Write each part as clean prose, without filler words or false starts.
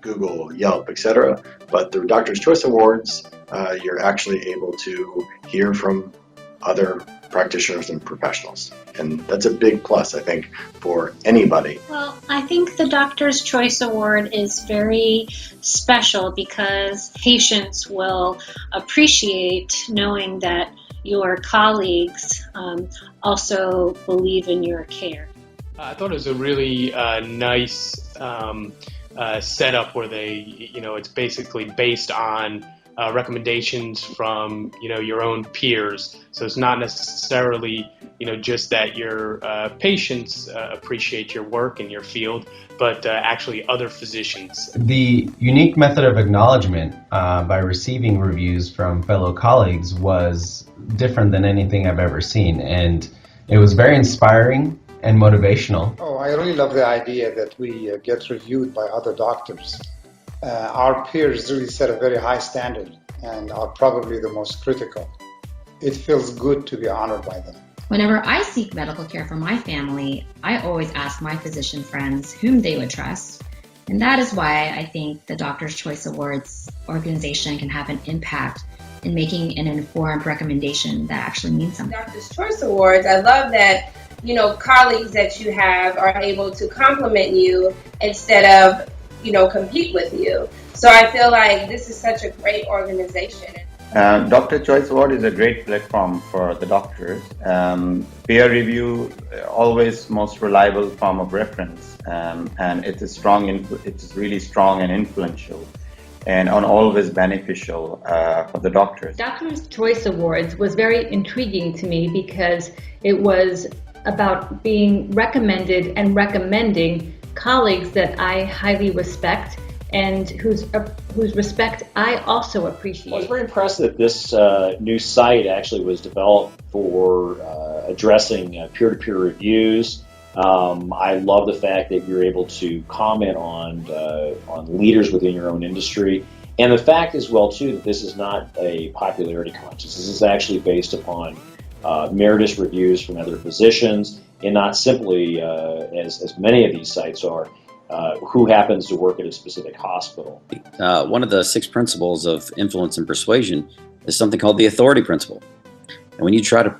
Google, Yelp, etc. But the Doctor's Choice Awards, you're actually able to hear from other practitioners and professionals. And that's a big plus, I think, for anybody. Well, I think the Doctor's Choice Award is very special because patients will appreciate knowing that your colleagues also believe in your care. I thought it was a really nice setup where it's basically based on recommendations from, your own peers. So it's not necessarily, just that your patients appreciate your work in your field, but actually other physicians. The unique method of acknowledgement by receiving reviews from fellow colleagues was different than anything I've ever seen, and it was very inspiring and motivational. Oh, I really love the idea that we get reviewed by other doctors. Our peers really set a very high standard and are probably the most critical. It feels good to be honored by them. Whenever I seek medical care for my family, I always ask my physician friends whom they would trust. And that is why I think the Doctor's Choice Awards organization can have an impact in making an informed recommendation that actually means something. Doctor's Choice Awards, I love that, colleagues that you have are able to compliment you instead of, compete with you. So I feel like this is such a great organization. Doctor Choice Award is a great platform for the doctors. Peer review, always most reliable form of reference, and it is really strong and influential, and always beneficial for the doctors. Doctor's Choice Awards was very intriguing to me because it was about being recommended and recommending colleagues that I highly respect and whose respect I also appreciate. I was very impressed that this new site actually was developed for addressing peer-to-peer reviews. I love the fact that you're able to comment on leaders within your own industry, and the fact as well too that this is not a popularity contest. This is actually based upon meritorious reviews from other physicians, and not simply as many of these sites are. Who happens to work at a specific hospital. One of the 6 principles of influence and persuasion is something called the authority principle. And when you try to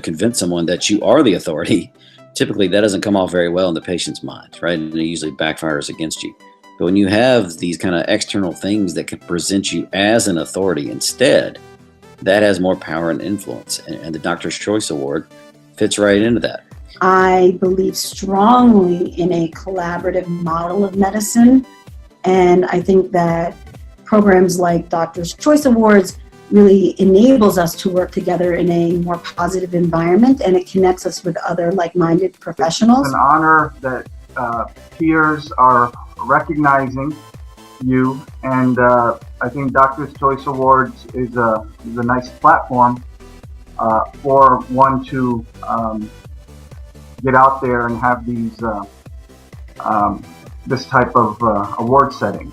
convince someone that you are the authority, typically that doesn't come off very well in the patient's mind, right? And it usually backfires against you. But when you have these kind of external things that can present you as an authority instead, that has more power and influence. And the Doctor's Choice Award fits right into that. I believe strongly in a collaborative model of medicine, and I think that programs like Doctor's Choice Awards really enables us to work together in a more positive environment, and it connects us with other like-minded professionals. It's an honor that peers are recognizing you, and I think Doctor's Choice Awards is a nice platform for one to get out there and have these this type of award setting.